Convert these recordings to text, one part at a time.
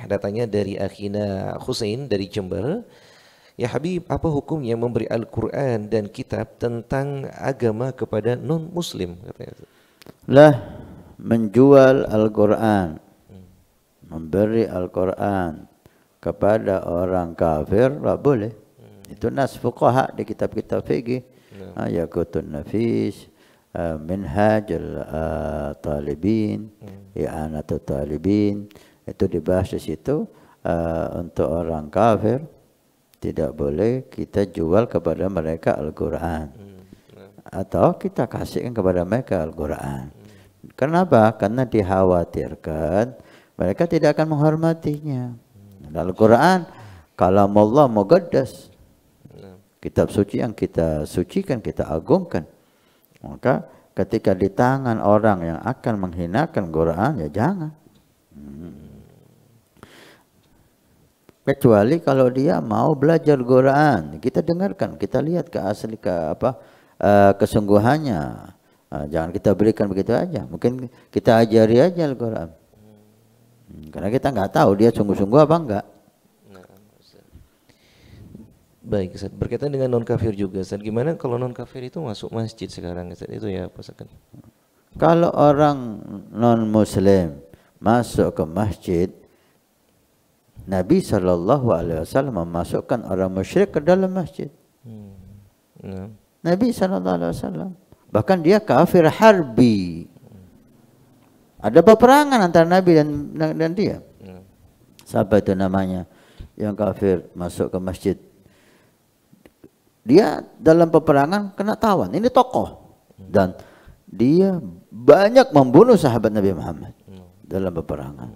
datangnya dari Akhina Husain dari Jember. Ya Habib, apa hukumnya memberi Al-Quran dan kitab tentang agama kepada non-muslim? Katanya. Lah, menjual Al-Quran, memberi Al-Quran kepada orang kafir, tak boleh. Itu nas fuqaha di kitab-kitab fikih. Yaqutun Nafis, Minhajul Talibin, I'anatul Talibin. Itu dibahas di situ. Untuk orang kafir tidak boleh kita jual kepada mereka Al-Quran. Atau kita kasihkan kepada mereka Al-Quran. Kenapa? Karena dikhawatirkan mereka tidak akan menghormatinya. Al-Quran kalamullah muqaddas, kitab suci yang kita sucikan, kita agungkan. Maka ketika di tangan orang yang akan menghinakan Quran, ya jangan. Kecuali kalau dia mau belajar Quran, kita dengarkan, kita lihat ke asli kesungguhannya. Jangan kita berikan begitu aja. Mungkin kita ajari aja Al-Quran. Karena kita nggak tahu dia sungguh-sungguh apa enggak. Baik Ustaz, berkaitan dengan non kafir juga Ustaz, gimana kalau non kafir itu masuk masjid sekarang Ustaz? Itu ya Pak Ustaz. Kalau orang non muslim masuk ke masjid, Nabi SAW memasukkan orang musyrik ke dalam masjid. Nabi SAW. Bahkan dia kafir harbi. Ada peperangan antara Nabi dan dia. Siapa itu namanya? Yang kafir masuk ke masjid. Dia dalam peperangan kena tawan. Ini tokoh. Dan dia banyak membunuh sahabat Nabi Muhammad dalam peperangan.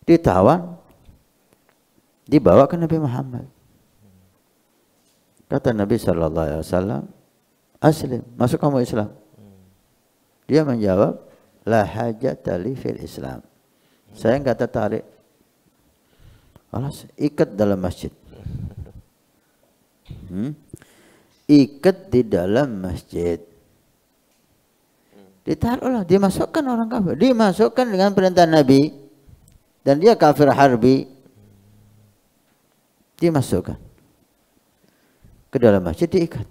Ditawan, dibawa ke Nabi Muhammad. Kata Nabi SAW, aslim, masuk kamu Islam. Dia menjawab, la hajata li fil Islam. Saya enggak tertarik. Alas, ikat dalam masjid. Ikat di dalam masjid. Ditaruhlah, dimasukkan orang kafir. Dimasukkan dengan perintah Nabi. Dan dia kafir harbi. Dimasukkan ke dalam masjid, diikat.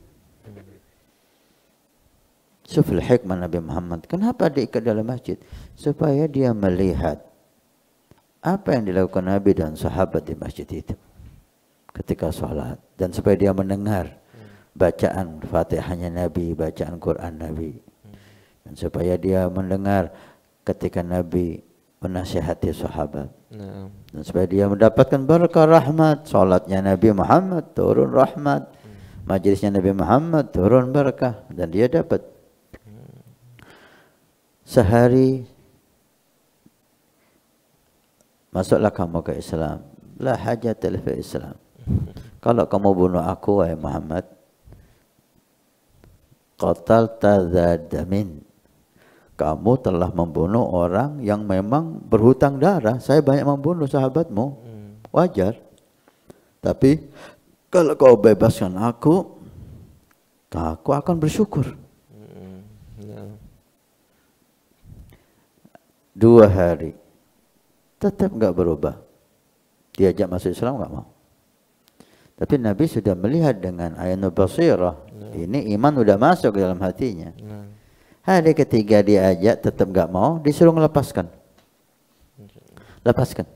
Sufil hikmah Nabi Muhammad. Kenapa diikat dalam masjid? Supaya dia melihat apa yang dilakukan Nabi dan sahabat di masjid itu ketika sholat. Dan supaya dia mendengar bacaan Fatihahnya Nabi, bacaan Quran Nabi. Dan supaya dia mendengar ketika Nabi menasihati sahabat. Dan supaya dia mendapatkan berkah rahmat. Salatnya Nabi Muhammad turun rahmat. Majlisnya Nabi Muhammad turun berkah. Dan dia dapat. Sehari masuklah kamu ke Islam. La hajat fi Islam. Kalau kamu bunuh aku wahai Muhammad, qatalta dzadamin. Kamu telah membunuh orang yang memang berhutang darah. Saya banyak membunuh sahabatmu. Wajar. Tapi kalau kau bebaskan aku akan bersyukur. 2 hari. Tetap enggak berubah. Diajak masuk Islam enggak mau. Tapi Nabi sudah melihat dengan ainul basirah. Ini iman sudah masuk ke dalam hatinya. Hari ketiga diajak tetap enggak mau, disuruh melepaskan. Lepaskan.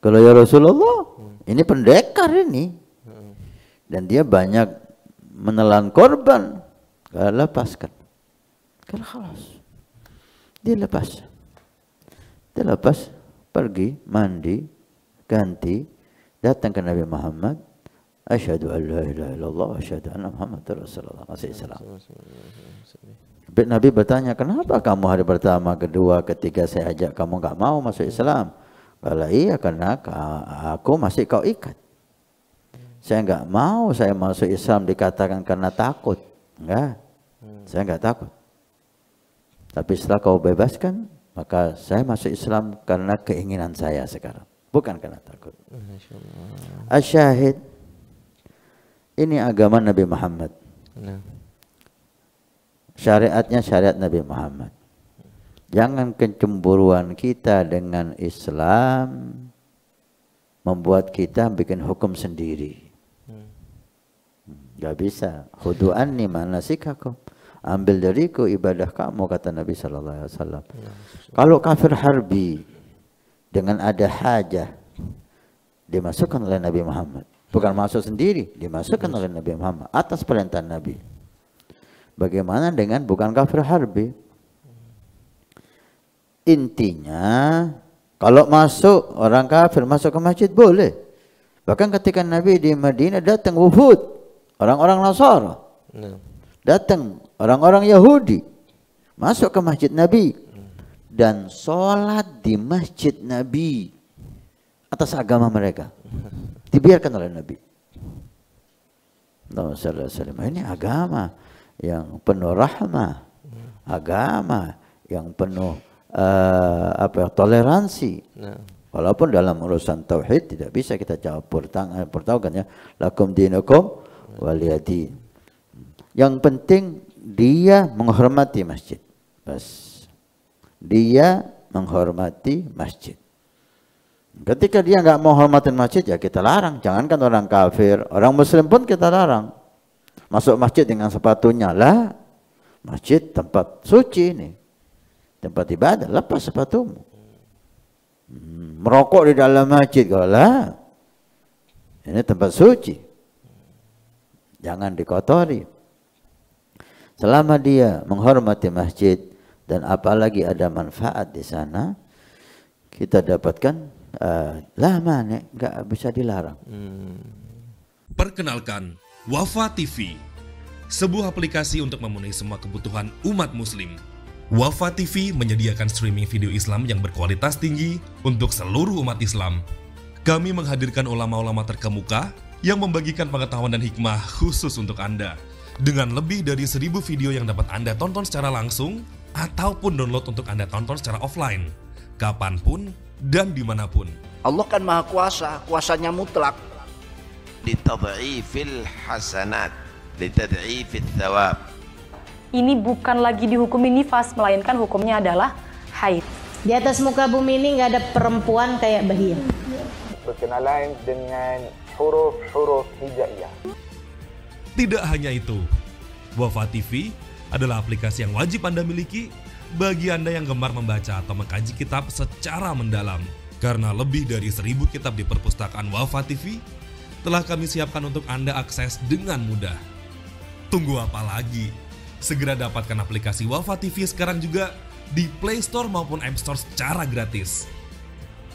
Kalau ya Rasulullah, ini pendekar ini. Dan dia banyak menelan korban. Kalau lepaskan. Kalau khalas. Dia lepas. Dia lepas, pergi, mandi, ganti, datang ke Nabi Muhammad. Asyhadu an la ilaha illallah wa asyhadu anna Muhammadar Rasulullah. Masih Islam. Nabi bertanya, kenapa kamu hari pertama, kedua, ketiga saya ajak kamu enggak mau masuk Islam? Kalau iya, karena aku masih kau ikat. Saya enggak mau saya masuk Islam dikatakan karena takut. Enggak. Saya enggak takut. Tapi setelah kau bebaskan, maka saya masuk Islam karena keinginan saya sekarang. Bukan karena takut. Asyahid. Ini agama Nabi Muhammad. Syariatnya syariat Nabi Muhammad. Jangan kecemburuan kita dengan Islam membuat kita bikin hukum sendiri. Gak bisa. Khudu anni manasikakum. Ambil dariku ibadah kamu, kata Nabi sallallahu alaihi wasallam. Kalau kafir harbi dengan ada hajah dimasukkan oleh Nabi Muhammad. Bukan masuk sendiri, dimasukkan oleh Nabi Muhammad atas perintah Nabi. Bagaimana dengan bukan kafir harbi? Intinya kalau masuk orang kafir masuk ke masjid boleh. Bahkan ketika Nabi di Madinah datang wufud orang-orang Nasara, datang orang-orang Yahudi masuk ke masjid Nabi dan sholat di masjid Nabi atas agama mereka, dibiarkan oleh Nabi. Ini agama yang penuh rahmah, agama yang penuh toleransi. Walaupun dalam urusan tauhid tidak bisa kita campur tangan, ya. Lakum dinukum waliyadin. Yang penting dia menghormati masjid. Bas. Dia menghormati masjid. Ketika dia nggak mau hormatin masjid, ya kita larang. Jangankan orang kafir, orang muslim pun kita larang. Masuk masjid dengan sepatunya lah. Masjid tempat suci ini, tempat ibadah, lepas sepatumu. Merokok di dalam masjid, kalau lah, ini tempat suci, jangan dikotori. Selama dia menghormati masjid dan apalagi ada manfaat di sana, kita dapatkan lama nih, nggak bisa dilarang. Perkenalkan, Wafa TV, sebuah aplikasi untuk memenuhi semua kebutuhan umat muslim. Wafa TV menyediakan streaming video Islam yang berkualitas tinggi untuk seluruh umat Islam. Kami menghadirkan ulama-ulama terkemuka yang membagikan pengetahuan dan hikmah khusus untuk Anda. Dengan lebih dari 1000 video yang dapat Anda tonton secara langsung ataupun download untuk Anda tonton secara offline, kapanpun dan dimanapun. Allah kan maha kuasa, kuasanya mutlak. Litad'ifil hasanat, litad'ifil thawab. Ini bukan lagi dihukumi nifas, melainkan hukumnya adalah haid. Di atas muka bumi ini nggak ada perempuan kayak Bahia. Berkenalan dengan huruf-huruf hijaiyah. Tidak hanya itu, Wafa TV adalah aplikasi yang wajib Anda miliki bagi Anda yang gemar membaca atau mengkaji kitab secara mendalam. Karena lebih dari 1000 kitab di perpustakaan Wafa TV telah kami siapkan untuk Anda akses dengan mudah. Tunggu apa lagi? Segera dapatkan aplikasi Wafa TV sekarang juga di Play Store maupun App Store secara gratis.